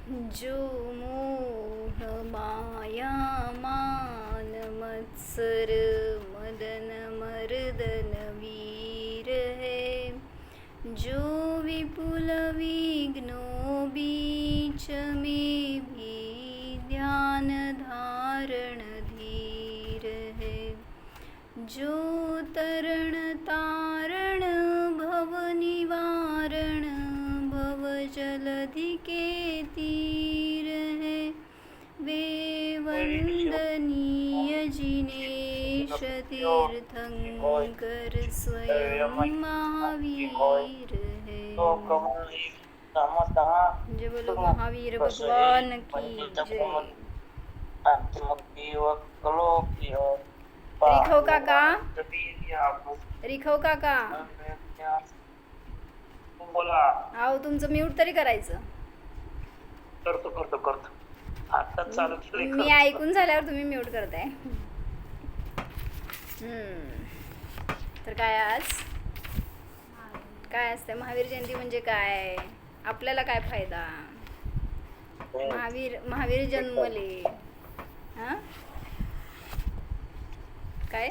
जो मोह माया मान मत्सर मदन मर्दन वीर है, जो विपुल विघ्नों बीच में भी ध्यान धारण धीर है, जो तरण तारण भव निवारण भव जलधि के तीर है, वे वंदनीय जिनेश तीर्थंकर स्वयं महावीर है। जय बोलो महावीर भगवान की जय। रिखव काका, रिखव काका, अहो तुमचं म्यूट तरी करायचं. करतो करतो करतो आता चालू केली. मी ऐकून झाल्यावर तुम्ही म्यूट करताय. तर काय आज काय असते महावीर जयंती म्हणजे काय, आपल्याला काय फायदा, महावीर जन्मले हा काय,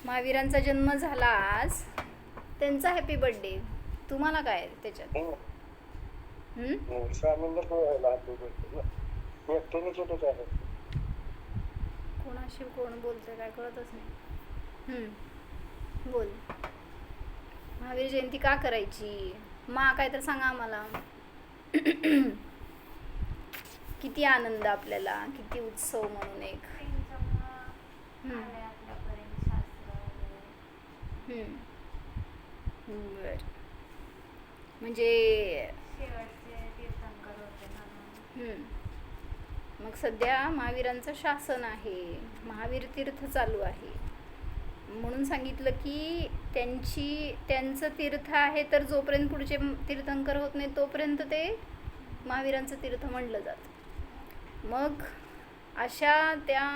महावीरांचा जन्म झाला आज, त्यांचा हॅपी बर्थडे, तुम्हाला काय त्याच्यात. कोणाशी कोण बोलतंय काय कळतच नाही. बोल, महावीर जयंती का करायची, मा काय तर सांगा आम्हाला. किती आनंद आपल्याला, किती उत्सव म्हणून एक. बर, म्हणजे मग सध्या महावीरांचं शासन आहे, महावीर तीर्थ चालू आहे, म्हणून सांगितलं की त्यांचं तीर्थ आहे, तर जोपर्यंत पुढचे तीर्थंकर होत नाही तोपर्यंत ते महावीरांचं तीर्थ म्हणलं जातं. मग अशा त्या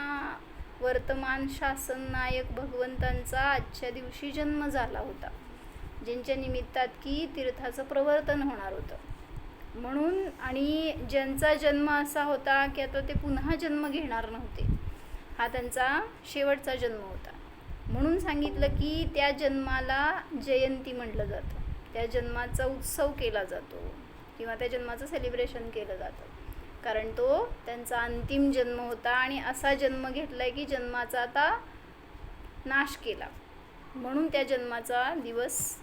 वर्तमान शासन नायक भगवंतांचा आजच्या दिवशी जन्म झाला होता, ज्यांच्या निमित्तात की तीर्थाचं प्रवर्तन होणार होतं. म्हणून आणि ज्यांचा जन्म असा होता की आता ते पुन्हा जन्म घेणार नव्हते, हा त्यांचा शेवटचा जन्म होता, म्हणून सांगितलं की त्या जन्माला जयंती म्हटलं जातं, त्या जन्माचा उत्सव केला जातो किंवा त्या जन्माचं सेलिब्रेशन केलं जातं, कारण तो त्यांचा अंतिम जन्म होता आणि असा जन्म घेतलाय की जन्माचा आता नाश केला, म्हणून त्या जन्माचा दिवस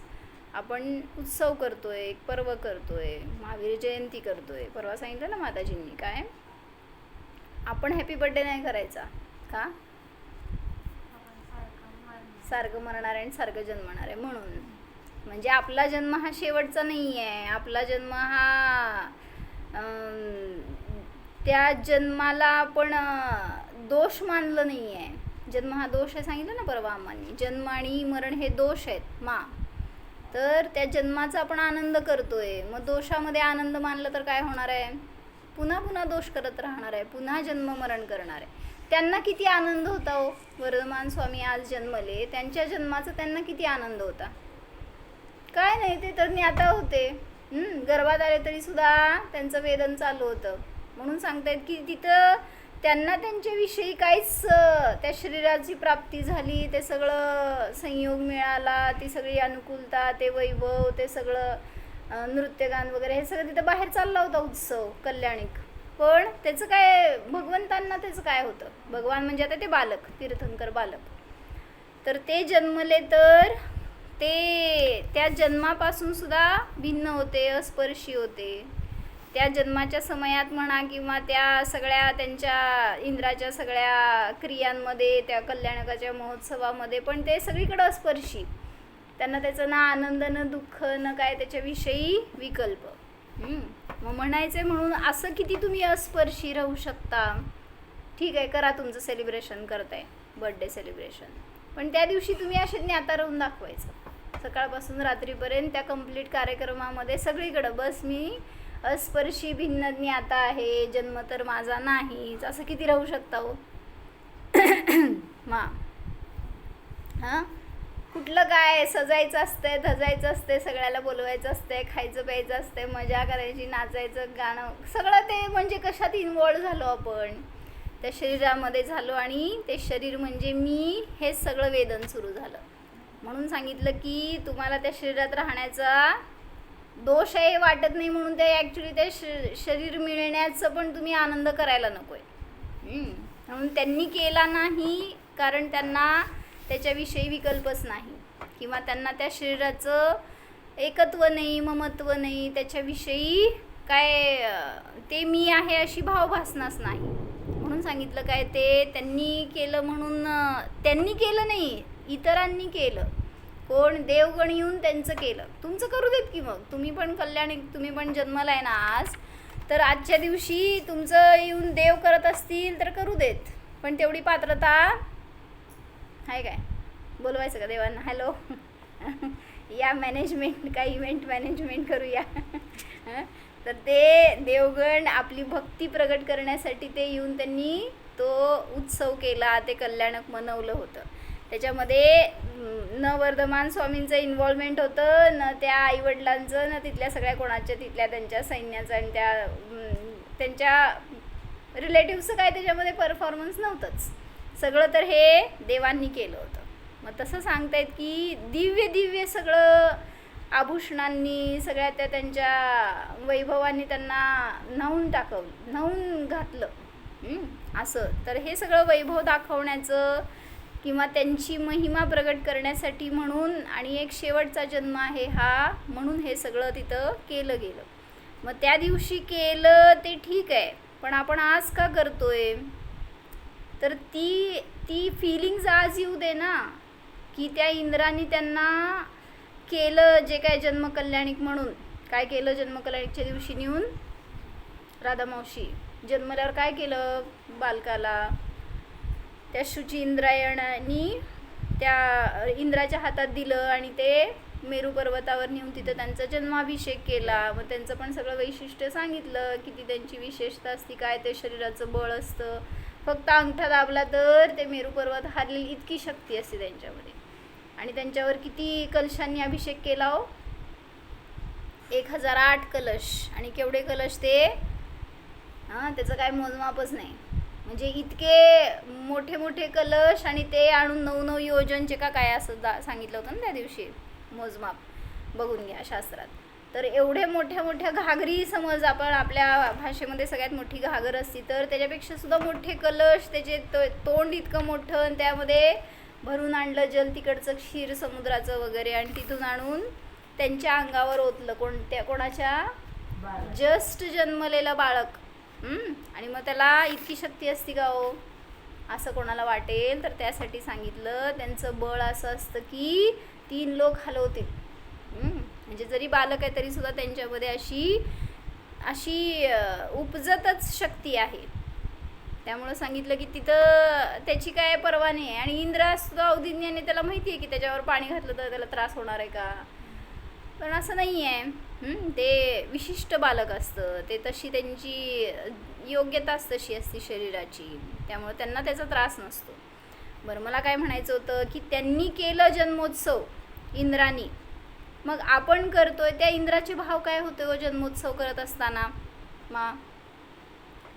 आपण उत्सव करतोय, एक पर्व करतोय, महावीर जयंती करतोय. परवा सांगितलं ना माताजींनी काय, आपण हॅपी बर्थडे नाही करायचा का, सारखं मरणार आहे आणि सारखं जन्मणार आहे म्हणून. म्हणजे आपला जन्म हा शेवटचा नाही आहे, आपला जन्म हा त्या जन्माला आपण दोष मानलं नाही आहे. जन्म हा दोष आहे सांगितलं ना परवा आम्हांनी, जन्म आणि मरण हे दोष आहेत मा, तर त्या जन्माचा आपण आनंद करतोय, मग दोषामध्ये आनंद मानलं तर काय होणार आहे, पुन्हा पुन्हा दोष करत राहणार आहे, पुन्हा जन्म मरण करणार आहे. त्यांना किती आनंद होता हो, वर्धमान स्वामी आज जन्मले, त्यांच्या जन्माचा त्यांना किती आनंद होता, काय नाही ते तर ज्ञाता होते, गर्भात आले तरी सुद्धा त्यांचं वेदन चालू होतं, म्हणून सांगतायत की तिथं त्यांना त्यांच्याविषयी काहीच, त्या शरीराची प्राप्ती झाली, ते सगळं संयोग मिळाला, ती सगळी अनुकूलता, ते वैभव, ते सगळं नृत्यगान वगैरे हे सगळं तिथं बाहेर चालला होता उत्सव कल्याणिक. पण त्याचं काय, भगवंतांना त्याचं काय होतं, भगवान म्हणजे आता ते बालक, तीर्थंकर बालक, तर ते जन्मले तर ते त्या जन्मापासून सुद्धा भिन्न होते, अस्पर्शी होते. त्या जन्माच्या समयात म्हणा किंवा त्या सगळ्या त्यांच्या इंद्राच्या सगळ्या क्रियांमध्ये, त्या कल्याणकाच्या महोत्सवामध्ये पण ते सगळीकडं अस्पर्शी, त्यांना त्याचं ना आनंद न दुःख न काय त्याच्याविषयी विकल्प. मग म्हणायचं म्हणून असं किती तुम्ही अस्पर्शी राहू शकता. ठीक आहे, करा तुमचं सेलिब्रेशन करताय, बर्थडे सेलिब्रेशन, पण त्या दिवशी तुम्ही असे ज्ञाता राहून दाखवायचं, सकाळपासून रात्रीपर्यंत त्या कंप्लीट कार्यक्रमामध्ये सगळीकडं बस मी अस्पर्शी भिन्न ज्ञाता आहे, जन्म तर माझा नाहीच, असं किती राहू शकता हो. मा हां, कुठलं काय सजायचं असतंय, धजायचं असतंय, सगळ्याला बोलवायचं असतंय, खायचं प्यायचं असतंय, मजा करायची, नाचायचं, गाणं, सगळं ते म्हणजे कशात इन्वॉल्व झालो आपण, त्या शरीरामध्ये झालो. आणि ते शरीर म्हणजे मी, हे सगळं वेदन सुरू झालं. म्हणून सांगितलं की तुम्हाला त्या शरीरात राहण्याचा दोष आहे वाटत नाही, म्हणून ते ॲक्च्युली ते शरीर मिळण्याचं पण तुम्ही आनंद करायला नको आहे. म्हणून त्यांनी केला नाही कारण त्यांना त्याच्याविषयी विकल्पच नाही, किंवा त्यांना त्या शरीराचं एकत्व नाही, ममत्व नाही, त्याच्याविषयी काय ते मी आहे अशी भावभासनाच नाही. म्हणून सांगितलं काय ते त्यांनी केलं, म्हणून त्यांनी केलं नाही, इतरांनी केलं. कोण? देवगण येऊन त्यांचं केलं. तुमचं करू देत की मग, तुम्ही पण कल्याणी, तुम्ही पण जन्माला आहे ना आज, तर आजच्या दिवशी तुमचं येऊन देव करत असतील तर करू देत, पण तेवढी पात्रता आहे काय? बोलवायचं का देवांना, हॅलो या मॅनेजमेंट, काय इव्हेंट मॅनेजमेंट करूया तर ते देवगण आपली भक्ती प्रगट करण्यासाठी ते येऊन त्यांनी तो उत्सव केला, ते कल्याणक मनवलं होतं. त्याच्यामध्ये न वर्धमान स्वामींचं इन्व्हॉल्वमेंट होतं, न त्या आईवडिलांचं, न तिथल्या सगळ्या कोणाच्या, तिथल्या त्यांच्या सैन्याचं आणि त्यांच्या रिलेटिव्हचं काय त्याच्यामध्ये परफॉर्मन्स नव्हतंच. सगळं तर हे देवांनी केलं होतं. मग तसं सांगतायत की दिव्य दिव्य सगळं आभूषणांनी, सगळ्या त्या त्यांच्या वैभवांनी त्यांना न्हावून घातलं असं. तर हे सगळं वैभव दाखवण्याचं किंवा त्यांची महिमा प्रगट करण्यासाठी म्हणून, आणि एक शेवटचा जन्म आहे हा, म्हणून हे सगळं तिथं केलं गेलं. मग त्या दिवशी केलं ते ठीक आहे, पण आपण आज का करतोय? तर ती फिलिंग्ज आज येऊ दे ना, की त्या इंद्राने त्यांना केलं जे काय जन्मकल्याणिक म्हणून. काय केलं जन्मकल्याणिकच्या दिवशी नेऊन? राधामावशी जन्मल्यावर काय केलं? बालकाला त्या शुची इंद्रायणानी त्या इंद्राच्या हातात दिलं आणि ते मेरू पर्वतावर नेऊन तिथं त्यांचा जन्माभिषेक केला. मग त्यांचं पण सगळं वैशिष्ट्य सांगितलं, किती त्यांची विशेषता असती, काय ते शरीराचं बळ असतं. फक्त अंगठा दाबला तर ते मेरू पर्वत हारलेली इतकी शक्ती असते त्यांच्यामध्ये. आणि त्यांच्यावर किती कलशांनी अभिषेक केला हो? 1008 कलश. आणि केवढे कलश ते? त्याचं काय मोजमापच नाही. म्हणजे इतके मोठे मोठे कलश, आणि ते आणून 9 योजनचे का काय असं सांगितलं होतं ना त्या दिवशी मोजमाप, बघून घ्या शास्त्रात. तर एवढे मोठ्या मोठ्या घागरी, समज आपण आपल्या भाषेमध्ये सगळ्यात मोठी घागर असती, तर त्याच्यापेक्षा सुद्धा मोठे कलश, त्याचे तोंड इतकं मोठं, आणि त्यामध्ये भरून आणलं जल, तिकडचं क्षीर समुद्राचं वगैरे, आणि तिथून आणून त्यांच्या अंगावर ओतलं. कोणाच्या? जस्ट जन्मलेलं बाळक. आणि मग त्याला इतकी शक्ती असती का हो, असं कोणाला वाटेल? तर त्यासाठी सांगितलं त्यांचं बळ असं असतं की 3 लोक हलवतील. म्हणजे जरी बालक आहे तरी सुद्धा त्यांच्यामध्ये अशी उपजतच शक्ती आहे. त्यामुळं सांगितलं की तिथं त्याची काय पर्वा नाही आहे. आणि इंद्र सुद्धा औदिन्याने त्याला माहिती आहे की त्याच्यावर पाणी घातलं तर त्याला त्रास होणार आहे का, पण असं नाही आहे. ते विशिष्ट बालक असतं, ते तशी त्यांची योग्यताच तशी असते शरीराची, त्यामुळे त्यांना त्याचा त्रास नसतो. बरं, मला काय म्हणायचं होतं की त्यांनी केलं जन्मोत्सव इंद्रानी, मग आपण करतोय, त्या इंद्राचे भाव काय होते हो जन्मोत्सव करत असताना?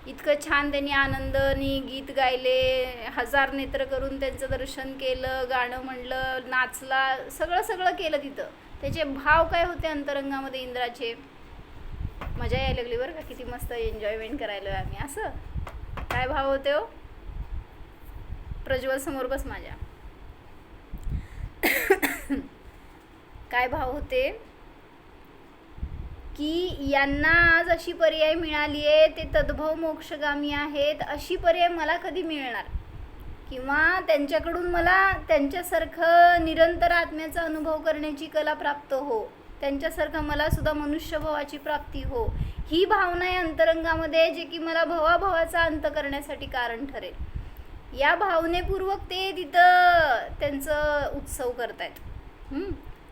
इतकं छान त्यांनी आनंदाने गीत गायले, 1000 नेत्र करून त्यांचं दर्शन केलं, गाणं म्हणलं, नाचला, सगळं केलं तिथं. त्याचे भाव काय होते अंतरंगामध्ये इंद्राचे? मजा यायला लागली बरं का, किती मस्त एन्जॉयमेंट करायला आम्ही. असं काय भाव होते हो? प्रज्वल समोर बस माझ्या. काय भाव होते की यांना आज अशी पर्याय मिळाली आहे, ते तद्भव मोक्षगामी आहेत, अशी पर्याय मला कधी मिळणार, किंवा त्यांच्याकडून मला त्यांच्यासारखं निरंतर आत्म्याचा अनुभव करण्याची कला प्राप्त हो, त्यांच्यासारखं मला सुद्धा मनुष्यभावाची प्राप्ती हो, ही भावना आहे अंतरंगामध्ये, जे की मला भवाभवाचा अंत करण्यासाठी कारण ठरेल. या भावनेपूर्वक ते तिथं त्यांचं उत्सव करतायत.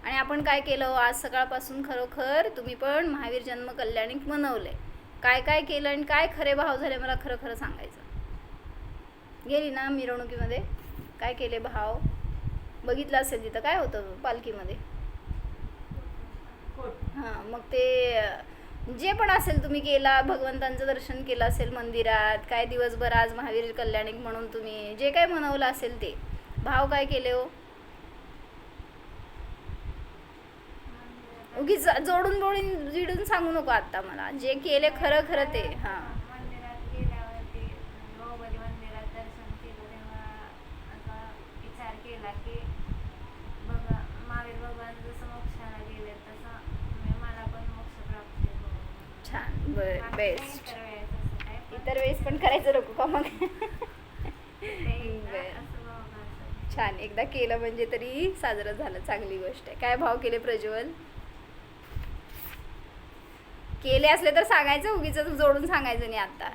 आणि आपण काय केलं आज सकाळपासून? खरोखर तुम्ही पण महावीर जन्म कल्याणिक मनवलंय. काय केलं आणि काय खरे भाव झाले मला खरं सांगायचं. गेली ना मिरवणुकीमध्ये, काय केले भाव? बघितलं असेल तिथं काय होतं पालखीमध्ये. हां, मग ते जे पण असेल तुम्ही केला, भगवंतांचं दर्शन केलं असेल मंदिरात, काय दिवसभर आज महावीर कल्याणिक म्हणून तुम्ही जे काय मनवलं असेल ते भाव काय केले हो. उगीच जोडून बोडून जिडून सांगू नको आता मला, जे केले खरं खरं ते. हां मंदिरात गेल्यावरती बाहुबली मंदिरात दर्शन केलं तेव्हा असा विचार केला की बघा महावीर भगवान जसं मोक्षाला गेले तसं मला पण मोक्ष प्राप्त हो. छान, बर, बाकी बेस्ट. इतर वेळेस असं काय पण इतर वेळेस पण करायचं नको का मग. ते एकदा बरं. असं बाबा असं छान, एकदा केलं म्हणजे तरी साजरं झालं, चांगली गोष्ट आहे. काय भाव केले प्रज्वल. केले असले तर सांगायचं, उगीच जोडून सांगायचं नाही. आता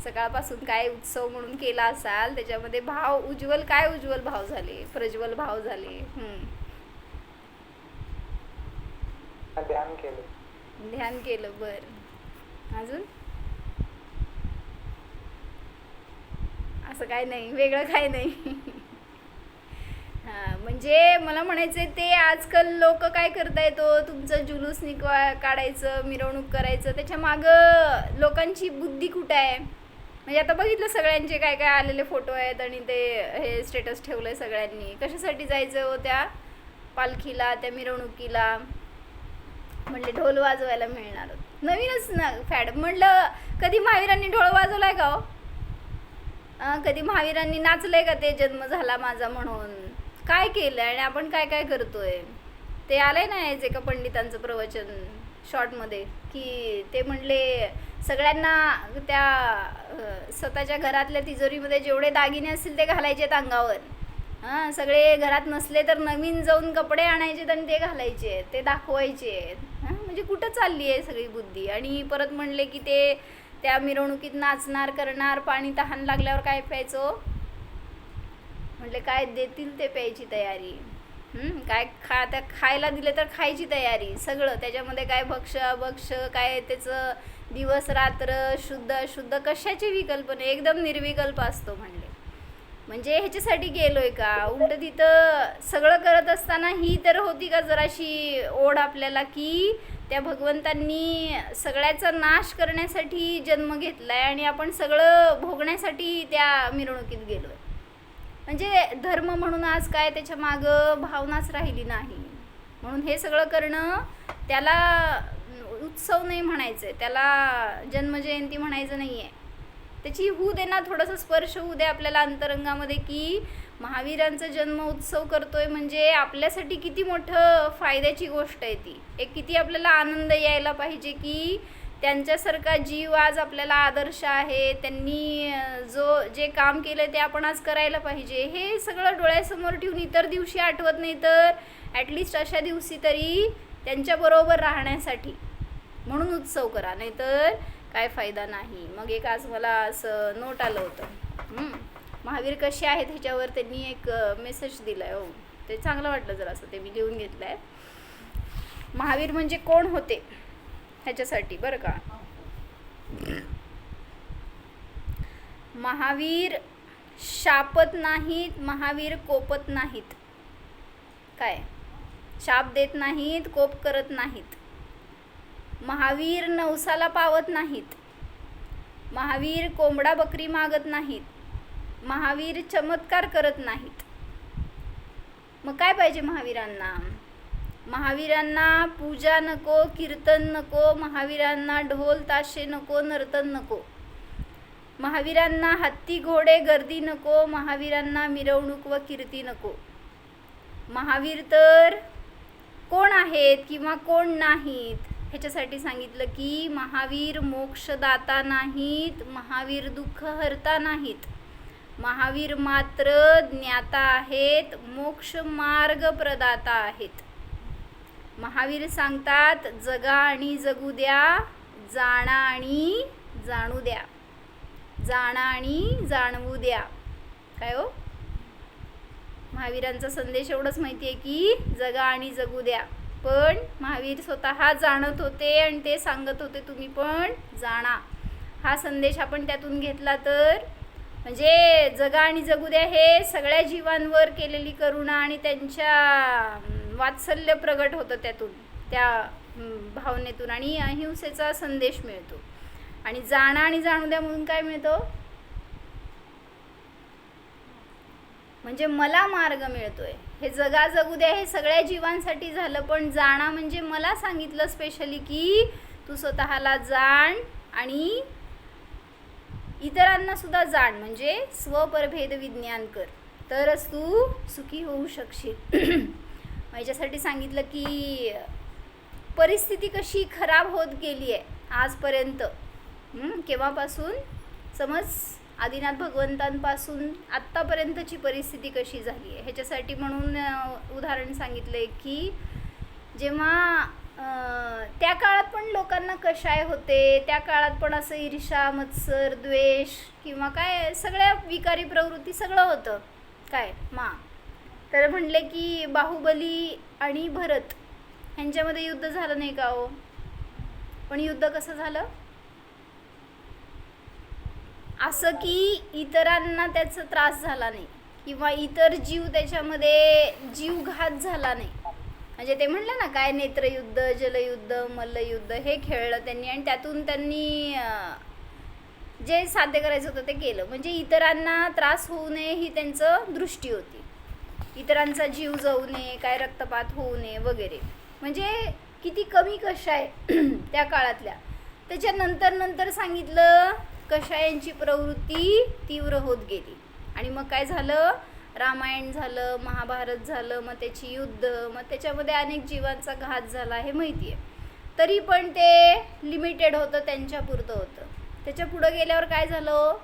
सकाळपासून काय उत्सव म्हणून केला असाल त्याच्यामध्ये भाव उज्ज्वल, काय उज्ज्वल भाव झाले, प्रज्वल भाव झाले. ध्यान केलं. ध्यान केलं, बर. अजून असं काय नाही, वेगळं काय नाही. हां, म्हणजे मला म्हणायचं आहे ते आजकाल लोक काय करताय, तो तुमचं जुलूस काढायचं, मिरवणूक करायचं, त्याच्या मागं लोकांची बुद्धी कुठं आहे. म्हणजे आता बघितलं सगळ्यांचे काय काय आलेले फोटो आहेत आणि ते हे स्टेटस ठेवलं आहे सगळ्यांनी. कशासाठी जायचं हो त्या पालखीला, त्या मिरवणुकीला. म्हणले ढोल वाजवायला मिळणार, नवीनच ना फॅड. म्हणलं कधी महावीरांनी ढोल वाजवलाय का हो. कधी महावीरांनी नाचलंय का ते जन्म झाला माझा म्हणून. काय केलं आणि आपण काय काय करतोय. ते आलंय ना याच एका पंडितांचं प्रवचन शॉर्टमध्ये की ते म्हणले सगळ्यांना त्या स्वतःच्या घरातल्या तिजोरीमध्ये जेवढे दागिने असतील ते घालायचेत अंगावर. हां, सगळे घरात नसले तर नवीन जाऊन कपडे आणायचेत आणि ते घालायचे, ते दाखवायचे. हां, म्हणजे कुठं चालली आहे सगळी बुद्धी. आणि परत म्हणले की ते त्या मिरवणुकीत नाचणार करणार, पाणी तहान लागल्यावर काय प्यायचो. म्हटले काय देतील ते प्यायची तयारी. काय त्या खायला दिले तर खायची तयारी सगळं. त्याच्यामध्ये काय भक्ष काय त्याचं दिवस रात्र शुद्ध अशुद्ध कशाचे विकल्प नाही, एकदम निर्विकल्प असतो. म्हणले म्हणजे ह्याच्यासाठी गेलोय का. उलट तिथं सगळं करत असताना ही तर होती का जराशी ओढ आपल्याला की त्या भगवंतांनी सगळ्याचा नाश करण्यासाठी जन्म घेतलाय आणि आपण सगळं भोगण्यासाठी त्या मिरवणुकीत गेलोय. म्हणजे धर्म म्हणून आज काय त्याच्या मागं भावनाच राहिली नाही. म्हणून हे सगळं करणं त्याला उत्सव नाही म्हणायचं, त्याला जन्मजयंती म्हणायचं नाही आहे. त्याची होऊ दे ना, थोडंसं स्पर्श होऊ दे आपल्याला अंतरंगामध्ये की महावीरांचा जन्म उत्सव करतोय म्हणजे आपल्यासाठी किती मोठं फायद्याची गोष्ट आहे ती. एक किती आपल्याला आनंद यायला पाहिजे की त्यांच्यासारखा जीव आज आपल्याला आदर्श आहे. त्यांनी जे काम केलं ते आपण आज करायला पाहिजे. हे सगळं डोळ्यासमोर ठेवून इतर दिवशी आठवत नाही तर ॲटलिस्ट अशा दिवशी तरी त्यांच्याबरोबर राहण्यासाठी म्हणून उत्सव करा, नाहीतर काय फायदा नाही. मग एक आज मला असं नोट आलं होतं, महावीर कसे आहेत ह्याच्यावर त्यांनी एक मेसेज दिला आहे. हो, ते चांगलं वाटलं जरा असं, ते मी लिहून घेतलं आहे. महावीर म्हणजे कोण होते ह्याच्यासाठी बरं का. महावीर शापत नाहीत, महावीर कोपत नाहीत. काय शाप देत नाहीत, कोप करत नाहीत. महावीर नवसाला पावत नाहीत. महावीर कोंबडा बकरी मागत नाहीत. महावीर चमत्कार करत नाहीत. मग काय पाहिजे महावीरांना. महावीरांना पूजा नको, कीर्तन नको. महावीरांना ढोल ताशे नको, नर्तन नको. महावीरांना हत्ती घोडे गर्दी नको. महावीरांना मिरवणूक व कीर्ती नको. महावीर तर कोण आहेत किंवा कोण नाहीत ह्याच्यासाठी सांगितलं की महावीर मोक्षदाता नाहीत, महावीर दुःख हरता नाहीत. महावीर मात्र ज्ञाता आहेत, मोक्ष मार्ग प्रदाता आहेत. महावीर सांगतात जगा आणि जगू द्या, जाणा आणि जाणू द्या, जाणा आणि जाणवू द्या. काय हो, महावीरांचा संदेश एवढंच माहिती आहे की जगा आणि जगू द्या. पण महावीर स्वतः जाणत होते आणि ते सांगत होते तुम्ही पण जाणा. हा संदेश आपण त्यातून घेतला तर म्हणजे जगा आणि जगू द्या हे सगळ्या जीवांवर केलेली करुणा आणि त्यांच्या वात्सल्य प्रगट होतं त्यातून, त्या भावनेतून, आणि अहिंसेचा संदेश मिळतो. आणि जाणा आणि जाणू द्या म्हणून काय मिळतं, म्हणजे मला मार्ग मिळतोय. हे जगा जगू द्या हे सगळ्या जीवांसाठी झालं, पण जाणा म्हणजे मला सांगितलं स्पेशली की तू स्वतःला जाण आणि इतरांना सुद्धा जाण, म्हणजे स्वपरभेद विज्ञान कर, तरच तू सुखी होऊ शकशील. याच्यासाठी सांगितलं की परिस्थिती कशी खराब होत गेली आहे आजपर्यंत, केव्हापासून, समज आदिनाथ भगवंतांपासून आत्तापर्यंतची परिस्थिती कशी झाली आहे. ह्याच्यासाठी म्हणून उदाहरण सांगितलं आहे की जेव्हा त्या काळात पण लोकांना कशाय होते, त्या काळात पण असं ईर्ष्या, मत्सर, द्वेष किंवा काय सगळ्या विकारी प्रवृत्ती सगळं होतं काय तर म्हणले की बाहुबली आणि भरत ह्यांच्यामध्ये युद्ध झालं नाही का हो, पण युद्ध कसं झालं, असं की इतरांना त्याचा त्रास झाला नाही किंवा इतर जीव त्याच्यामध्ये जीवघात झाला नाही. म्हणजे ते म्हणलं ना काय, नेत्रयुद्ध, जलयुद्ध, मल्लयुद्ध हे खेळलं त्यांनी आणि त्यातून त्यांनी जे साध्य करायचं होतं ते केलं. म्हणजे इतरांना त्रास होऊ नये ही त्यांचं दृष्टी होती, इतरांचा जीव जाऊ नये, काय रक्तपात होऊ नये वगैरे. म्हणजे किती कमी कषाय त्या काळातल्या. त्याच्यानंतर सांगितलं कषायांची प्रवृत्ती तीव्र होत गेली आणि मग काय झालं, रामायण झालं, महाभारत झालं, मग त्याची युद्ध, मग त्याच्यामध्ये अनेक जीवांचा घात झाला हे माहिती आहे. तरी पण ते लिमिटेड होतं, त्यांच्यापुरतं होतं. त्याच्या पुढं गेल्यावर काय झालं,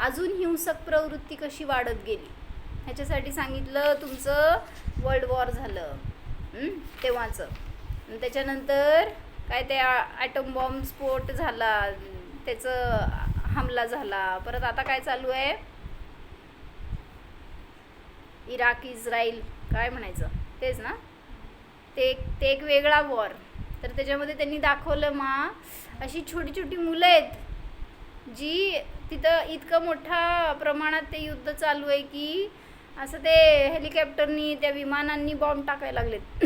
अजून हिंसक प्रवृत्ती कशी वाढत गेली. ह्याच्यासाठी सांगितलं तुमचं वर्ल्ड वॉर झालं तेव्हाचं. त्याच्यानंतर काय ते ॲटम बॉम्ब स्फोट झाला, त्याचं हमला झाला. परत आता काय चालू आहे, इराक इस्रायल काय म्हणायचं तेच ना, ते एक वेगळा वॉर. तर त्याच्यामध्ये त्यांनी दाखवलं अशी छोटी छोटी मुलं आहेत जी तिथं इतकं मोठ्या प्रमाणात ते युद्ध चालू आहे की असं ते हेलिकॉप्टरनी, त्या विमानांनी बॉम्ब टाकायला लागलेत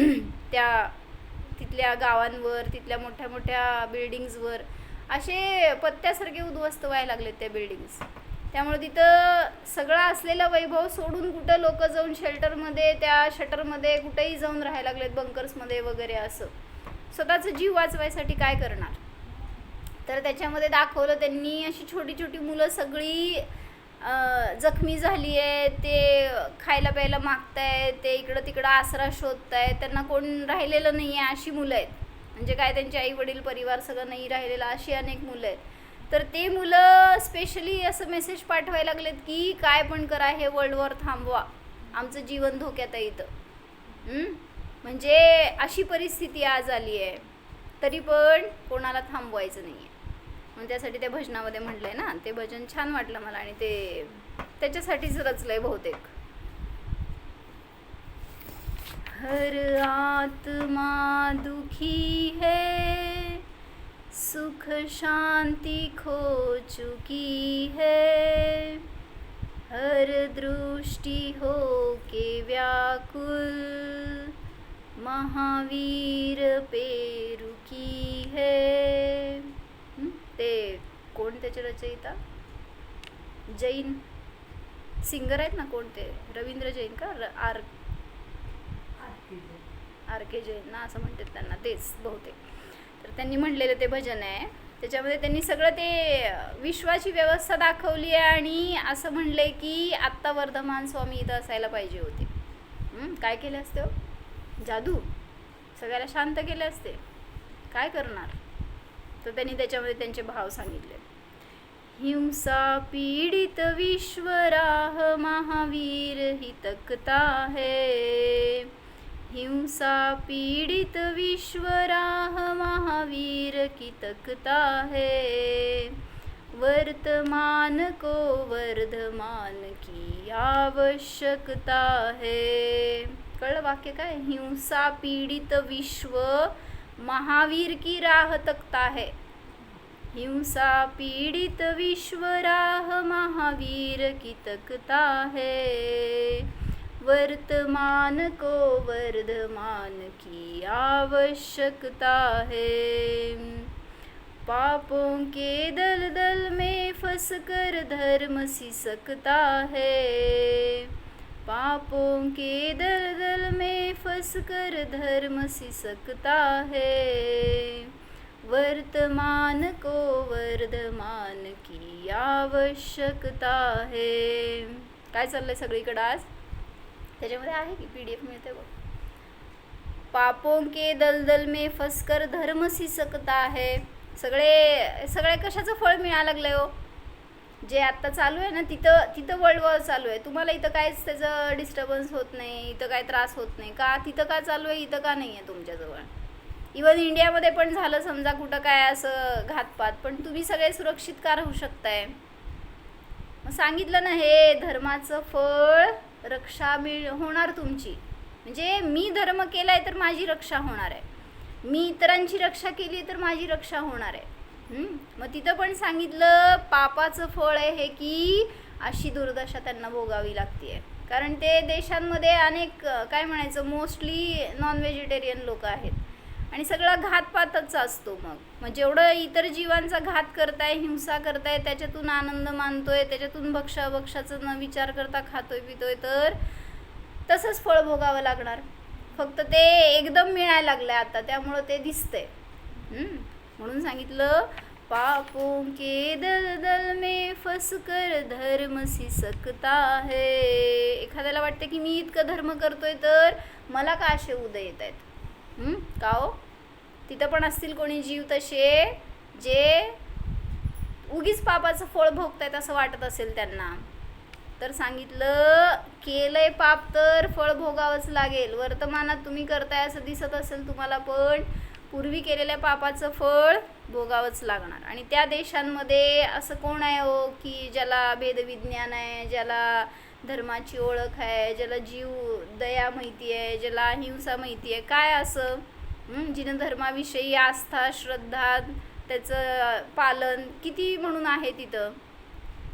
त्या तिथल्या गावांवर, तिथल्या मोठ्या मोठ्या बिल्डिंग्सवर. असे पत्त्यासारखे उद्ध्वस्त व्हायला लागलेत त्या बिल्डिंग्स. त्यामुळे तिथं सगळं असलेलं वैभव सोडून कुठं लोक जाऊन शेल्टरमध्ये, त्या शटरमध्ये कुठेही जाऊन राहायला लागलेत, बंकर्समध्ये वगैरे. असं स्वतःचा जीव वाचवायसाठी काय करणार. तर त्याच्यामध्ये दाखवलं त्यांनी अशी छोटी छोटी मुलं सगळी जखमी झाली आहे, ते खायला प्यायला मागतायत, ते इकडं तिकडं आसरा शोधतायत, त्यांना कोण राहिलेलं नाही आहे अशी मुलं आहेत. म्हणजे काय त्यांचे आई वडील परिवार सगळं नाही राहिलेलं, अशी अनेक मुलं आहेत. तर ते मुलं स्पेशली असं मेसेज पाठवायला लागलेत की काय पण करा, हे वर्ल्ड वॉर थांबवा, आमचं जीवन धोक्यात आहे इथं. म्हणजे अशी परिस्थिती आज आली आहे, तरी पण कोणाला थांबवायचं नाही आहे. मग त्यासाठी त्या भजनामध्ये म्हटलं आहे ना, ते भजन छान वाटलं मला आणि ते त्याच्यासाठीच रचलं आहे बहुतेक. हर आत्मा दुखी है, सुख शांति खो चुकी है, हर दृष्टि हो के व्याकुल, महावीर पे रुकी है. ते कोण त्याचे रचयिता, जैन सिंगर आहेत ना, कोण ते, रवींद्र जैन का आर के जैन ना असं म्हणतात त्यांना, तेच बहुतेक. तर त्यांनी म्हणलेलं ते भजन आहे. त्याच्यामध्ये त्यांनी सगळं ते विश्वाची व्यवस्था दाखवली आहे आणि असं म्हणलं आहे की आत्ता वर्धमान स्वामी इथं असायला पाहिजे होते. काय केले असते हो, जादू, सगळ्याला शांत केले असते, काय करणार. तर त्यांनी त्याच्यामध्ये त्यांचे भाव सांगितले. हिंसा पीडित विश्वराह, महावीर ही तकता है, हिंसा पीडित विश्वराह, महावीर की तकता है, वर्तमान को वर्धमान की आवश्यकता है. कळलं वाक्य काय, हिंसा पीडित विश्व, महावीर की राह तकता है. हिंसा पीड़ित विश्व राह महावीर की तकता है। वर्तमान को वर्धमान की आवश्यकता है। पापों के दलदल में फंसकर धर्म सिसकता है। पापों के दलदल में फंसकर धर्म सिसकता है। वर्तमान को वर्धमान की आवश्यकता है। काय चाललंय सगळीकडे आज? त्याच्यामध्ये आहे की PDF मिळते बघ. पापों के दलदल में फंसकर धर्म सिसकता है. सगळे कशाचं फळ मिळायला लागलंय हो? जे आत्ता चालू आहे ना, तिथं वर्ल्ड वॉर चालू आहे. तुम्हाला इथं काहीच त्याचं डिस्टर्बन्स होत नाही, इथं काय त्रास होत नाही का? तिथं का चालू आहे, इथं का नाही आहे तुमच्याजवळ? इवन इंडियामध्ये पण झालं समजा कुठं काय असं घातपात, पण तुम्ही सगळे सुरक्षित का राहू शकताय? मग सांगितलं ना, हे धर्माचं फळ रक्षा होणार तुमची. म्हणजे मी धर्म केलाय तर माझी रक्षा होणार आहे, मी इतरांची रक्षा केली तर माझी रक्षा होणार आहे. मग तिथं पण सांगितलं पापाचं फळ आहे हे की अशी दुर्दशा त्यांना भोगावी लागते. कारण ते देशांमध्ये अनेक काय म्हणायचं मोस्टली नॉन व्हेजिटेरियन लोक आहेत आणि सगळा घातपातच असतो. मग जेवढं इतर जीवांचा घात करताय, हिंसा करताय, त्याच्यातून आनंद मानतोय, त्याच्यातून भक्षाचं न विचार करता खातोय पितोय, तर तसंच फळ भोगावं लागणार. फक्त ते एकदम मिळायला लागलंय आता, त्यामुळं ते दिसतंय. म्हणून सांगितलं पापों के दलदल में फंसकर धर्म सिसकता है. एखाद्याला वाटतं की मी इतकं धर्म करतोय तर मला का असे उदय येत आहेत? का हो? तिथं पण असतील कोणी जीव तसे जे उगीच पापाचं फळ भोगतायत असं वाटत असेल त्यांना. तर सांगितलं केलंय पाप तर फळ भोगावंच लागेल. वर्तमानात तुम्ही करताय असं दिसत असेल तुम्हाला, पण पूर्वी केलेल्या पापाचं फळ भोगावंच लागणार. आणि त्या देशांमध्ये असं कोण आहे हो की ज्याला भेदविज्ञान आहे, ज्याला धर्माची ओळख आहे, ज्याला जीव दया माहिती आहे, ज्याला अहिंसा माहिती आहे? काय असं जिनं धर्माविषयी आस्था श्रद्धा त्याचं पालन किती म्हणून आहे तिथं?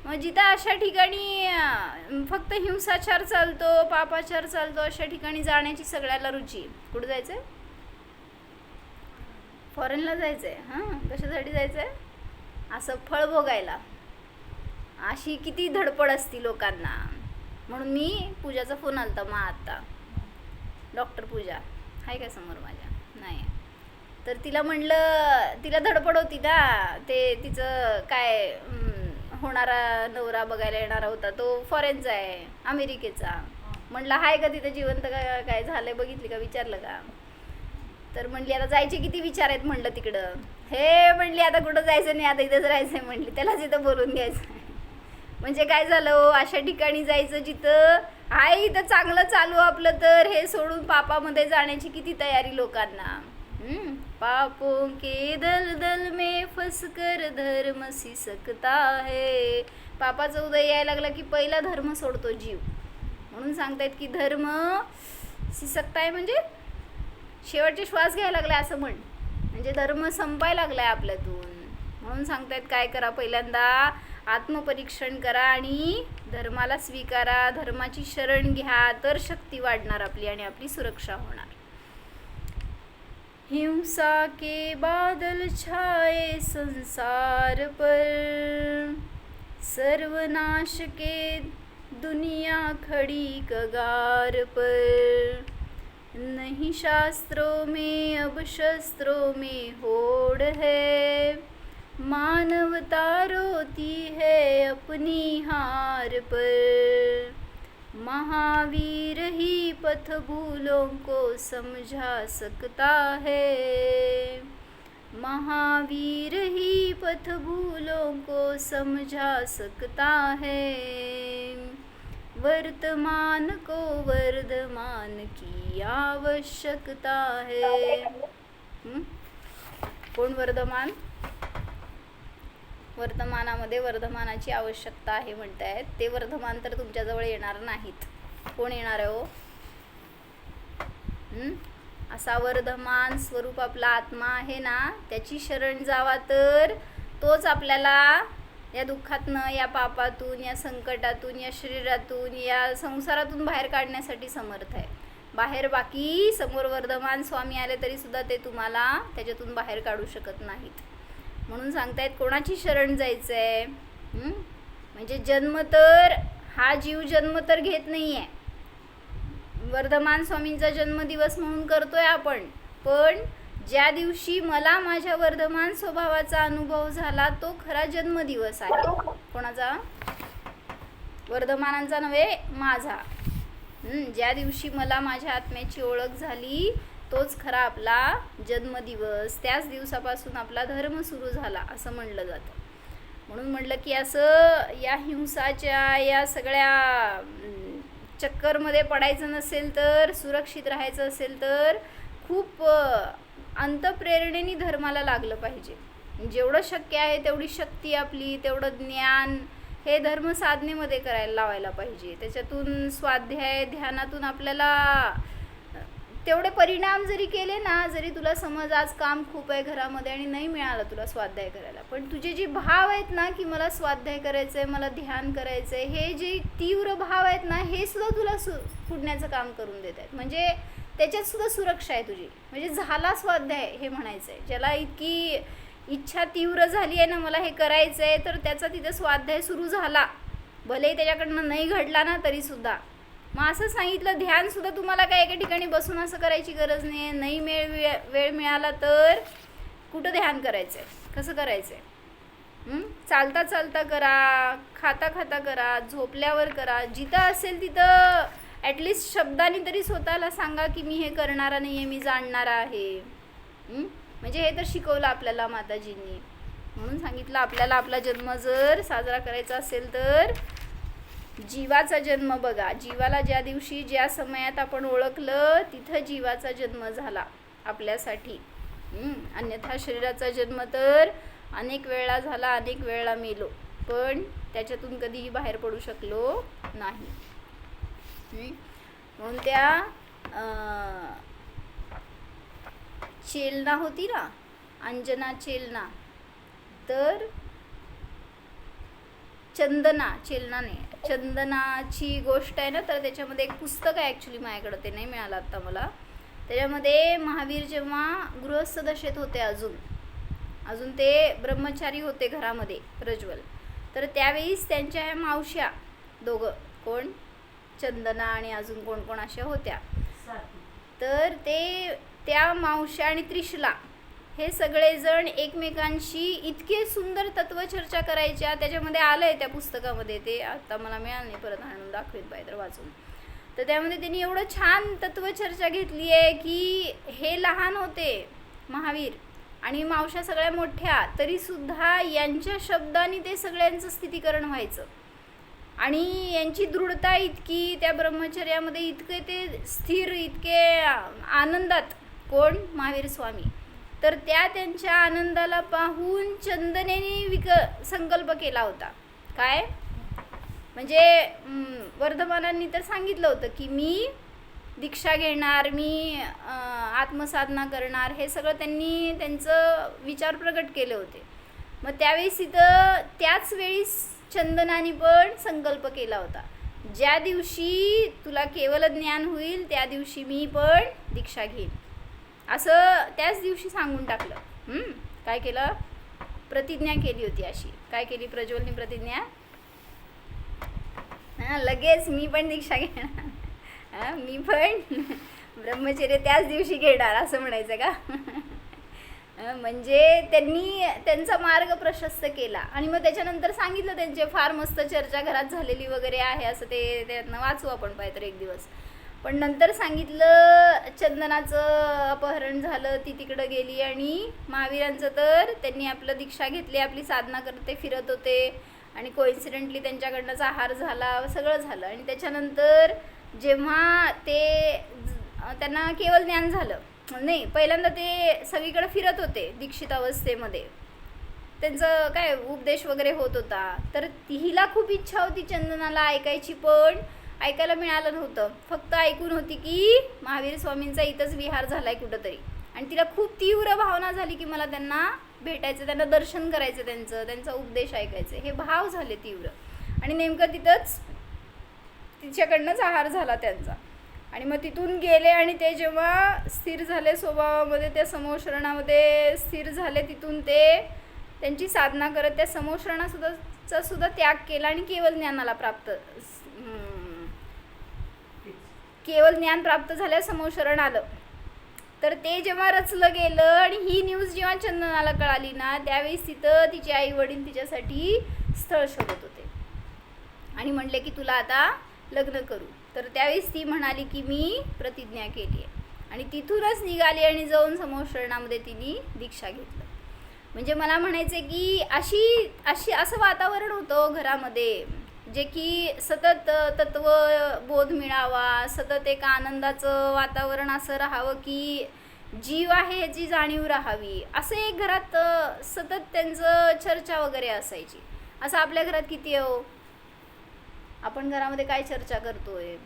मग जिथं अशा ठिकाणी फक्त हिंसाचार चालतो, पापाचार चालतो, अशा ठिकाणी जाण्याची सगळ्याला रुची. कुठं जायचं आहे? फॉरेनला जायचं आहे. हां, कशासाठी जायचं आहे? असं फळ भोगायला. अशी किती धडपड असती लोकांना. म्हणून मी पूजाचा फोन आलता मग आता, डॉक्टर पूजा आहे का समोर माझ्या? नाही. तर तिला म्हणलं, तिला धडपड होती ना, ते तिचं काय होणारा नवरा बघायला येणारा होता, तो फॉरेनचा आहे, अमेरिकेचा. म्हणलं हाय का तिथं जिवंत का काय झालंय बघितली का, विचारलं का? तर म्हणली आता जायचे किती विचार आहेत म्हणलं तिकडं. हे म्हणली आता कुठं जायचं नाही, आता इथंच राहायचं आहे म्हणली. त्यालाच इथं बोलून घ्यायचं. म्हणजे काय झालं हो, अशा ठिकाणी जायचं जिथं आहे इथं चांगलं चालू आपलं, तर हे सोडून पापामध्ये जाण्याची किती तयारी लोकांना. पापों के दलदल में फंसकर धर्म सिसकता है. पापाचं उदय यायला लागला की पहिला धर्म सोडतो जीव. म्हणून सांगतायत की धर्म सिसकताय म्हणजे शेवटचे श्वास घ्यायला लागलाय असं म्हणजे धर्म संपायला लागलाय आपल्यातून. म्हणून सांगतायत काय करा, पहिल्यांदा आत्मपरीक्षण करा आणि धर्माला स्वीकारा, धर्माची शरण घ्या, तर शक्ती वाढणार आपली आणि आपली सुरक्षा होणार. हिंसा के बादल छाए संसार पर, सर्वनाश के दुनिया खड़ी कगार पर. नहीं शास्त्रों में अब शस्त्रों में होड़ है, मानवता रोती है अपनी हार पर. महावीर ही पथ भूलों को समझा सकता है. महावीर ही पथ भूलों को समझा सकता है. वर्तमान को वर्धमान की आवश्यकता है. कोण वर्धमान? वर्तमानामध्ये वर्धमानाची आवश्यकता आहे म्हणतायत. ते वर्धमान तर तुमच्याजवळ येणार नाहीत. कोण येणार आहे हो? असा वर्धमान स्वरूप आपला आत्मा आहे ना, त्याची शरण जावा तर तोच आपल्याला या दुःखातनं, या पापातून, या संकटातून, या शरीरातून, या संसारातून बाहेर काढण्यासाठी समर्थ आहे. बाहेर बाकी समोर वर्धमान स्वामी आले तरी सुद्धा ते तुम्हाला त्याच्यातून बाहेर काढू शकत नाहीत. म्हणून सांगतायत कोणाची शरण जायचं आहे. म्हणजे जन्म तर हा जीव जन्म तर घेत नाही आहे. वर्धमान स्वामींचा जन्मदिवस म्हणून करतोय आपण, पण ज्या दिवशी मला माझ्या वर्धमान स्वभावाचा अनुभव झाला तो खरा जन्मदिवस आहे. कोणाचा? वर्धमानांचा नव्हे, माझा. ज्या दिवशी मला माझ्या आत्म्याची ओळख झाली तोच खरा आपला जन्मदिवस. त्याच दिवसापासून आपला धर्म सुरू झाला असं म्हणलं जातं. म्हणून म्हटलं की असं या हिंसाच्या या सगळ्या चक्करमध्ये पडायचं नसेल तर, सुरक्षित राहायचं असेल तर खूप अंतप्रेरणेने धर्माला लागलं पाहिजे. जेवढं शक्य आहे तेवढी शक्ती आपली, तेवढं ज्ञान हे धर्म साधनेमध्ये करायला लावायला पाहिजे. त्याच्यातून स्वाध्याय ध्यानातून आपल्याला तेवढे परिणाम जरी केले ना, जरी तुला समज आज काम खूप आहे घरामध्ये आणि नाही मिळालं तुला स्वाध्याय करायला, पण तुझे जे भाव आहेत ना की मला स्वाध्याय करायचं आहे, मला ध्यान करायचं आहे, हे जे तीव्र भाव आहेत ना हे सुद्धा तुला पुढण्याचं काम करून देत आहेत. म्हणजे त्याच्यात सुद्धा सुरक्षा आहे तुझी. म्हणजे झाला स्वाध्याय हे म्हणायचं आहे. ज्याला इतकी इच्छा तीव्र झाली आहे ना मला हे करायचं आहे, तर त्याचा तिथे स्वाध्याय सुरू झाला, भलेही त्याच्याकडनं नाही घडला ना तरी सुद्धा. मग असं सांगितलं ध्यानसुद्धा तुम्हाला काय एका ठिकाणी बसून असं करायची गरज नाही आहे. नाही वेळ मिळाला तर कुठं ध्यान करायचं आहे, कसं करायचं आहे? चालता चालता करा, खाता खाता करा, झोपल्यावर करा, जिथं असेल तिथं ॲटलिस्ट शब्दाने तरी स्वतःला सांगा की मी हे करणारा नाही आहे, मी जाणणारा आहे. म्हणजे हे तर शिकवलं आपल्याला माताजींनी. म्हणून सांगितलं आपल्याला आपला जन्म जर साजरा करायचा असेल तर जीवाचा जन्म बघा. जीवाला ज्या दिवशी ज्या समयात आपण ओळखलं तिथं जीवाचा जन्म झाला आपल्यासाठी. अन्यथा शरीराचा जन्म तर अनेक वेळा झाला, अनेक वेळा मेलो, पण त्याच्यातून कधीही बाहेर पडू शकलो नाही. म्हणून त्या चेलना होती ना, अंजना चेलना, तर चंदनाची गोष्ट आहे ना, तर त्याच्यामध्ये एक पुस्तक आहे ॲक्च्युली माझ्याकडं, ते नाही मिळालं आत्ता मला. त्याच्यामध्ये महावीर जेव्हा गृहस्थ दशेत होते, अजून ते ब्रह्मचारी होते घरामध्ये प्रज्वल, तर त्यावेळीस त्यांच्या ह्या मावश्या दोघं, कोण, चंदना आणि अजून कोण कोण अशा होत्या, तर त्या मावश्या आणि त्रिशला हे सगळेजण एकमेकांशी इतके सुंदर तत्वचर्चा करायच्या. त्याच्यामध्ये आलं आहे त्या पुस्तकामध्ये, ते आता मला मिळालं नाही, परत आणून दाखवेन पाहिजे तर वाचून. तर त्यामध्ये त्यांनी एवढं छान तत्वचर्चा घेतली आहे की हे लहान होते महावीर आणि मावश्या सगळ्या मोठ्या, तरीसुद्धा यांच्या शब्दाने ते सगळ्यांचं स्थितीकरण व्हायचं. आणि यांची दृढता इतकी त्या ब्रह्मचर्यामध्ये, इतके ते स्थिर, इतके आनंदात, कोण, महावीर स्वामी. तर त्यांच्या आनंदाला पाहून चंदनेने संकल्प केला होता. काय म्हणजे वर्धमानांनी तर सांगितलं होतं की मी दीक्षा घेणार, मी आत्मसाधना करणार, हे सगळं त्यांनी त्यांचं विचार प्रकट केले होते. मग त्यावेळेस इथं त्याच वेळी चंदनाने पण संकल्प केला होता, ज्या दिवशी तुला केवल ज्ञान होईल त्या दिवशी मी पण दीक्षा घेईन, असं त्याच दिवशी सांगून टाकलं. काय केलं, प्रतिज्ञा केली होती अशी. काय केली प्रज्वलनी प्रतिज्ञा, लगेच मी पण दीक्षा घेणार, मी पण ब्रह्मचर्य त्याच दिवशी घेणार, असं म्हणायचं का? म्हणजे त्यांनी त्यांचा मार्ग प्रशस्त केला. आणि मग त्याच्यानंतर सांगितलं, त्यांचे फार मस्त चर्चा घरात झालेली वगैरे आहे, असं ते त्यातनं वाचू आपण पाहिजे एक दिवस. पण नंतर सांगितलं चंदनाचं अपहरण झालं, ती तिकडं गेली, आणि महावीरांचं तर त्यांनी आपलं दीक्षा घेतली, आपली साधना करते फिरत होते, आणि कोइन्सिडेंटली त्यांच्याकडनंच आहार झाला, सगळं झालं. आणि त्याच्यानंतर जेव्हा त्यांना केवळ ज्ञान झालं, नाही पहिल्यांदा ते सगळीकडे फिरत होते दीक्षित अवस्थेमध्ये, त्यांचं काय उपदेश वगैरे होत होता. तर हिला खूप इच्छा होती चंदनाला ऐकायची, पण ऐकायला मिळालं नव्हतं. फक्त ऐकून होती की महावीर स्वामींचा इथंच विहार झाला आहे कुठंतरी, आणि तिला खूप तीव्र भावना झाली की मला त्यांना भेटायचं, त्यांना दर्शन करायचं, त्यांचा उपदेश ऐकायचं, हे भाव झाले तीव्र. आणि नेमकं तिथंच तिच्याकडनंच आहार झाला त्यांचा. आणि मग तिथून गेले आणि ते जेव्हा स्थिर झाले स्वभावामध्ये, त्या समोश्रणामध्ये स्थिर झाले, तिथून ते त्यांची साधना करत त्या समोश्रणाचा सुद्धा त्याग केला आणि केवळ ज्ञानाला केवळ ज्ञान प्राप्त झाल्या समोशरण आलं. तर ते जेव्हा रचलं गेलं आणि ही न्यूज जेव्हा चंदनाला कळाली ना, त्यावेळेस तिथं तिचे आई वडील तिच्यासाठी स्थळ शोधत होते आणि म्हणले की तुला आता लग्न करू. तर त्यावेळेस ती म्हणाली की मी प्रतिज्ञा केली आहे. आणि तिथूनच निघाली आणि जाऊन समोशरणामध्ये तिने दीक्षा घेतलं. म्हणजे मला म्हणायचं की असं वातावरण होतं घरामध्ये, जे की सतत तत्वबोध मिळावा, सतत एक आनंदाचं वातावरण असं राहावं की जीव आहे ह्याची जाणीव राहावी, असं एक घरात सतत त्यांचं चर्चा वगैरे असायची. असं आपल्या घरात किती आहे हो? आपण घरामध्ये काय चर्चा करतोय?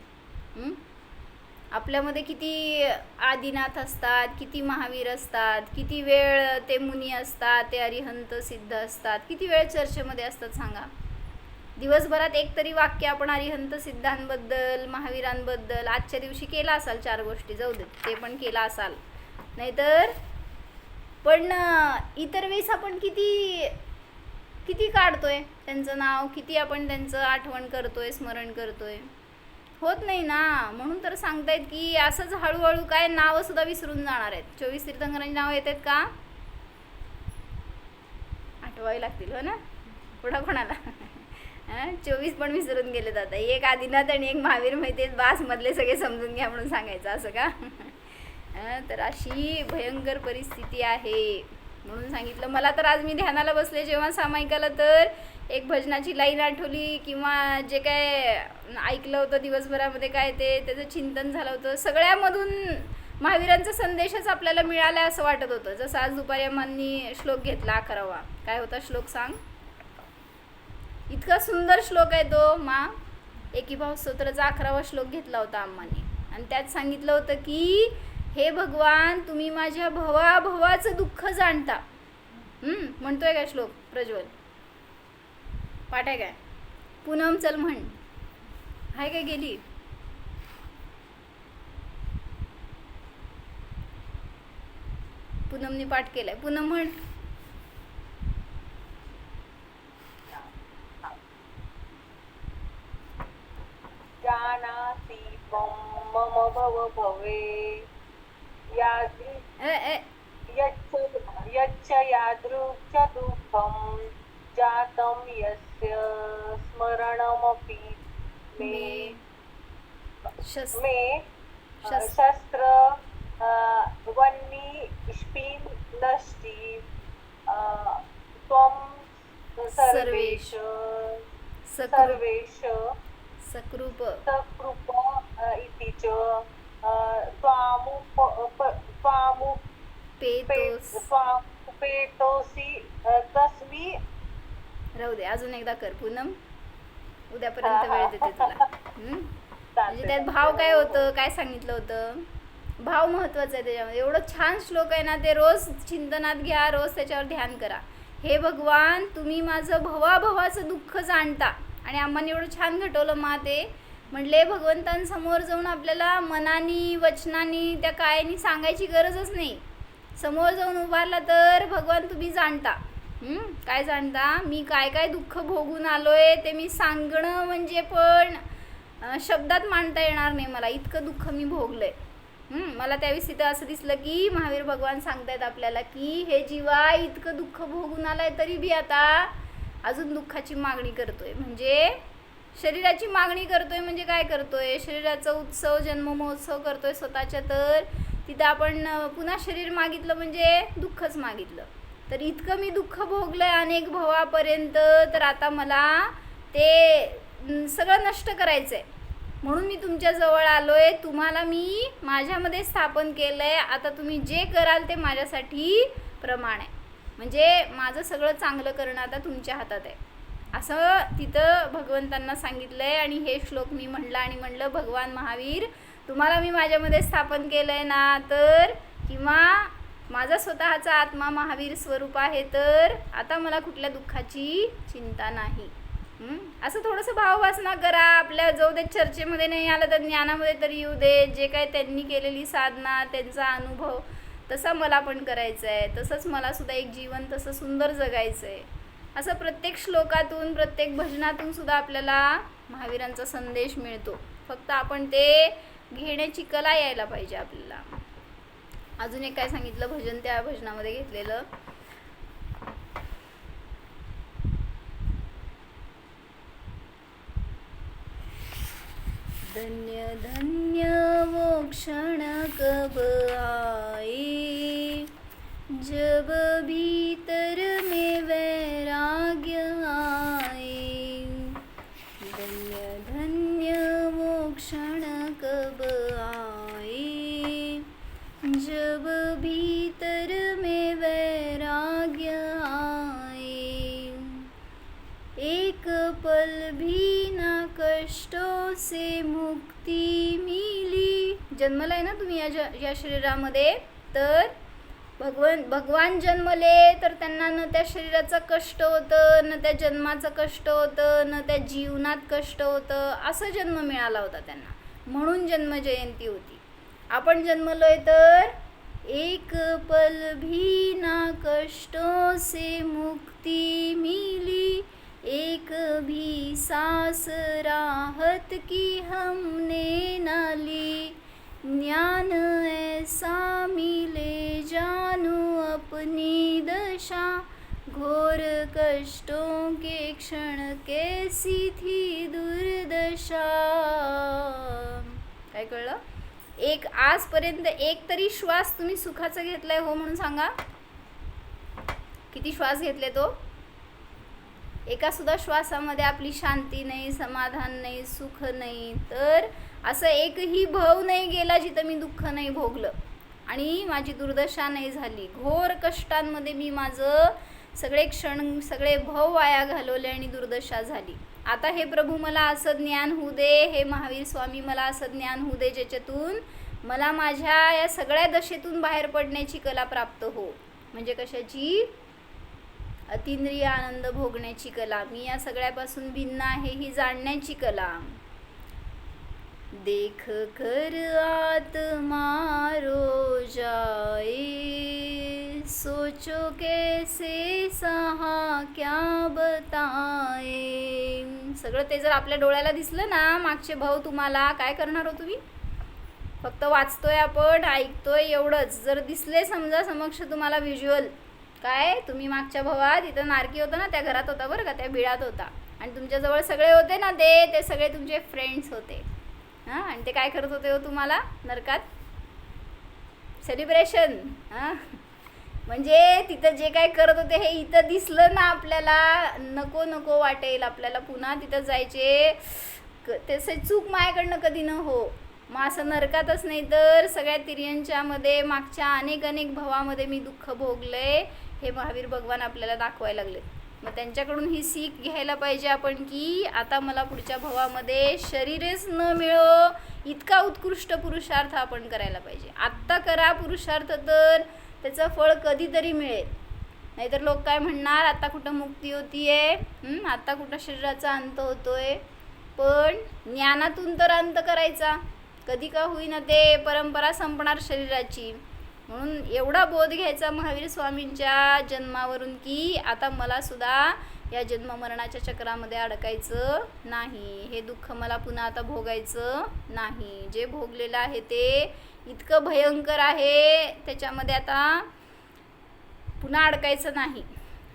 आपल्यामध्ये किती आदिनाथ असतात, किती महावीर असतात, किती वेळ ते मुनी असतात, ते अरिहंत सिद्ध असतात, किती वेळ चर्चेमध्ये असतात सांगा. दिवसभरात एक तरी वाक्य आपण अरिहंत सिद्धांबद्दल, महावीरांबद्दल आजच्या दिवशी केला असाल, 4 गोष्टी जाऊ देत ते पण केला असाल, नाहीतर पण इतर वेळेस आपण किती काढतोय त्यांचं नाव, किती आपण त्यांचं आठवण करतोय, स्मरण करतोय? होत नाही ना. म्हणून तर सांगतायत की असंच हळूहळू काय नावं सुद्धा विसरून जाणार आहेत. 24 तीर्थंकरांची नावं येत आहेत का? आठवावी लागतील हो ना. पुढं कोणाला 24 पण विसरून गेले आता. एक आदिनाथ आणि एक महावीर माहिती आहेत, बास मधले सगळे समजून घ्या म्हणून सांगायचं असं का? तर अशी भयंकर परिस्थिती आहे. म्हणून सांगितलं. मला तर आज मी ध्यानाला बसले जेव्हा सामायिकाला, तर एक भजनाची लाईन आठवली किंवा जे काय ऐकलं होतं दिवसभरामध्ये काय ते त्याचं चिंतन झालं होतं. सगळ्यामधून महावीरांचा संदेशच आपल्याला मिळाला असं वाटत होतं. जसं आज दुपारी अम्मांनी श्लोक घेतला 11वा. काय होता श्लोक सांग? इतका सुंदर श्लोक आहे तो मा. एकीभाव स्तोत्राचा 11वा श्लोक घेतला होता अम्मांनी आणि त्यात सांगितलं होतं की हे भगवान, तुम्ही माझ्या भवाभवाचं दुःख जाणता. म्हणतोय काय श्लोक प्रज्वल? पाठ आहे काय? पूनम चल म्हण. हाय काय गेली? पूनमनी पाठ केलाय. पूनम म्हण. जानासि मम भव भवे यच्च यादृक् च दुःखं जातं यस्य स्मरणमपि मे शस्त्र वह्निष्पिन्दष्टि त्वं सर्वेश सकृप इति च त्वामुपेतोसि तस्मै. राहू दे, अजून एकदा कर पूनम. उद्यापर्यंत वेळ देते तुला. म्हणजे त्यात भाव काय होतं, काय सांगितलं होतं? भाव महत्वाचा आहे त्याच्यामध्ये. एवढं छान श्लोक आहे ना, ते रोज चिंतनात घ्या, रोज त्याच्यावर ध्यान करा. हे भगवान, तुम्ही माझं भवाभवाचं दुःख जाणता. आणि आम्हाला एवढं छान घटवलं मा. ते म्हटले भगवंतांसमोर जाऊन आपल्याला मनानी वचनानी त्या कायानी सांगायची गरजच नाही. समोर जाऊन उभारला तर भगवान तुम्ही जाणता. काय जाणता? मी काय काय दुःख भोगून आलोय ते मी सांगणं म्हणजे पण शब्दात मांडता येणार नाही मला, इतकं दुःख मी भोगलंय. मला त्यावेळेस तिथं असं दिसलं की महावीर भगवान सांगतायत आपल्याला की हे जीवा इतकं दुःख भोगून आलाय तरी बी आता अजून दुःखाची मागणी करतोय. म्हणजे शरीराची मागणी करतोय म्हणजे काय करतोय? शरीराचा उत्सव, जन्म महोत्सव करतोय स्वतःच्या. तर तिथं आपण पुन्हा शरीर मागितलं म्हणजे दुःखच मागितलं. तर इतकं मी दुःख भोगलंय अनेक भवापर्यंत, तर आता मला ते सगळं नष्ट करायचं आहे. म्हणून मी तुमच्या जवळ आलोय. तुम्हाला मी माझ्यामध्ये स्थापन केलंय. आता तुम्ही जे कराल ते माझ्यासाठी प्रमाण आहे. म्हणजे माझं सगळं चांगलं करणं आता तुमच्या हातात आहे, असं तिथं भगवंतांना सांगितलंय. आणि हे श्लोक मी म्हणलं आणि म्हणलं भगवान महावीर, तुम्हाला मी माझ्यामध्ये स्थापन केलंय ना, तर किंवा माझा स्वतःचा आत्मा महावीर स्वरूप आहे, तर आता मला कुठल्या दुःखाची चिंता नाही. असं थोडंसं भाववासना करा. आपल्या जाऊ दे, चर्चेमध्ये नाही आलं तर ज्ञानामध्ये तरी येऊ दे. जे काय त्यांनी केलेली साधना, त्यांचा अनुभव तसा मला पण करायचा आहे. तसंच मला सुद्धा एक जीवन तसं सुंदर जगायचं आहे. असं प्रत्येक श्लोकातून, प्रत्येक भजनातून सुद्धा आपल्याला महावीरांचा संदेश मिळतो. फक्त आपण ते घेण्याची कला यायला पाहिजे आपल्याला. अजून एक काय सांगितलं भजन त्या भजनामध्ये घेतलेलं, धन्य धन्य वो क्षण कब आए, जब भीतर में वैराग्य आए. धन्य धन्य वो क्षण कब आए, जब भीतर में वैराग्य आए. एक पल भी ना कष्टों से मुक्ती मिली. जन्मलाय ना तुम्ही या शरीरामध्ये, तर भगवान जन्मले तर त्यांना न त्या शरीराचं कष्ट होतं, न त्या जन्माचं कष्ट होतं, न त्या जीवनात कष्ट होतं. असं जन्म मिळाला होता त्यांना, म्हणून जन्मजयंती होती. आपण जन्मलोय तर एक पल भी ना कष्टों से मुक्ति मिली, एक भी सांस राहत की हमने न ली. ज्ञान ऐसा मिले जानू अपनी दशा, घोर कष्टों के क्षण कैसी थी दुर्दशा. काय कळलं? एक आजपर्यंत एक तरी श्वास तुम्ही सुखाचा घेतलाय हो म्हणून सांगा. किती श्वास घेतले तो? एका सुद्धा श्वासामध्ये आपली शांती नाही, समाधान नाही, सुख नाही. तर असं एकही भव नाही गेला जिथं मी दुःख नाही भोगलं आणि माझी दुर्दशा नाही झाली. घोर कष्टांमध्ये मी माझं सगळे क्षण, सगळे भव वाया घालवले आणि दुर्दशा झाली. आता हे प्रभू मला असं ज्ञान होऊ दे, हे महावीर स्वामी मला असं ज्ञान होऊ दे ज्याच्यातून मला माझ्या या सगळ्या दशेतून बाहेर पडण्याची कला प्राप्त हो. म्हणजे कशाची? अतिंद्रिय आनंद भोगण्याची कला. मी या सगळ्यापासून भिन्न आहे ही जाणण्याची कला. देख कर आत्मा रो जाए, सोचो कैसे सहा क्या बताए. सगळं ते जर आपल्या डोळ्याला दिसलं ना मागचे भाव, तुम्हाला काय करणार हो तुम्ही? फक्त वाचतोय आपण, ऐकतोय एवढंच. जर दिसले समजा समक्ष तुम्हाला व्हिज्युअल, काय तुम्ही मागच्या भावात इथं नारकी होता ना, त्या घरात होता बरं का, त्या बिळात होता आणि तुमच्याजवळ सगळे होते ना, ते सगळे तुमचे फ्रेंड्स होते. हां, आणि ते काय करत होते हो तुम्हाला नरकात? सेलिब्रेशन. हां, म्हणजे तिथं जे काय करत होते हे इथं दिसलं ना आपल्याला, नको नको वाटेल आपल्याला पुन्हा तिथं जायचे. तसे चूक माझ्याकडनं कधी न हो. मग असं नरकातच नाही तर सगळ्या तिर्यांच्यामध्ये मागच्या अनेक भवामध्ये मी दुःख भोगलंय, हे महावीर भगवान आपल्याला दाखवायला लागले. मग त्यांच्याकडून ही सीख घ्यायला पाहिजे आपण की आता मला पुढच्या भवामध्ये शरीरच न मिळो इतका उत्कृष्ट पुरुषार्थ आपण करायला पाहिजे. आत्ता करा पुरुषार्थ, तर त्याचं फळ कधीतरी मिळेल. नाहीतर लोक काय म्हणणार, आता कुठं मुक्ती होतीये, आता कुठं शरीराचा अंत होतोय. पण ज्ञानातून तर अंत करायचा, कधी का होईना ते परंपरा संपणार शरीराची. म्हणून एवढा बोध घ्यायचा महावीर स्वामींच्या जन्मावरून की आता मला सुद्धा या जन्ममरणाच्या चक्रामध्ये अडकायचं नाही, हे दुःख मला पुन्हा आता भोगायचं नाही. जे भोगलेलं आहे ते इतकं भयंकर आहे, त्याच्यामध्ये आता पुन्हा अडकायचं नाही.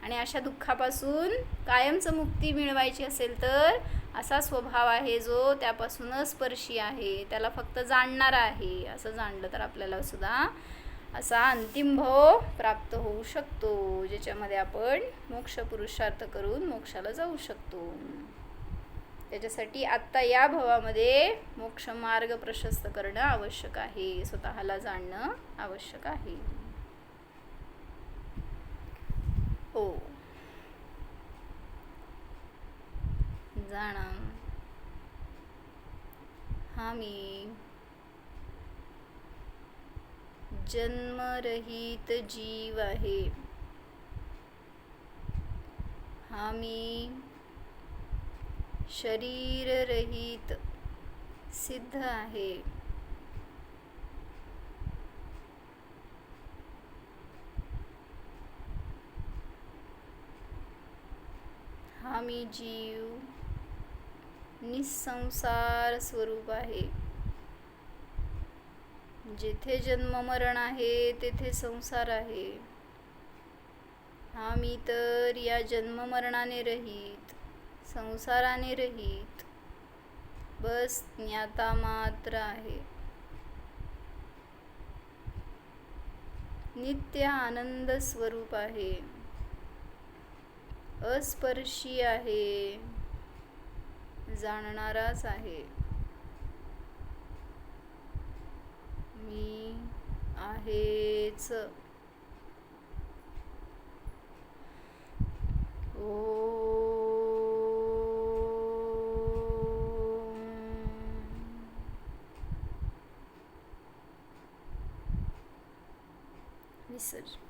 आणि अशा दुःखापासून कायमचं मुक्ती मिळवायची असेल तर असा स्वभाव आहे जो त्यापासूनच स्पर्शी आहे, त्याला फक्त जाणणारा आहे. असं जाणलं तर आपल्याला सुद्धा असा अंतिम भाव प्राप्त होऊ शकतो, ज्याच्यामध्ये आपण मोक्ष पुरुषार्थ करून मोक्षाला जाऊ शकतो. त्याच्यासाठी आत्ता या भावामध्ये मोक्ष मार्ग प्रशस्त करणं आवश्यक आहे, स्वतःला जाणणं आवश्यक आहे. हो, जाणं हा मी जन्मरहित जीव आहे. हा मी शरीररहित सिद्ध आहे. हा मी जीव निसंसार स्वरूप आहे. जेथे जन्म मरण आहे तेथे संसार आहे. हा मी तर या जन्म मरणाने रहित, संसाराने रहित, बस ज्ञाता मात्र आहे. नित्य आनंद स्वरूप आहे. अस्पर्शी आहे, जाणणाराच आहे. मी आहेच. विसर्जन.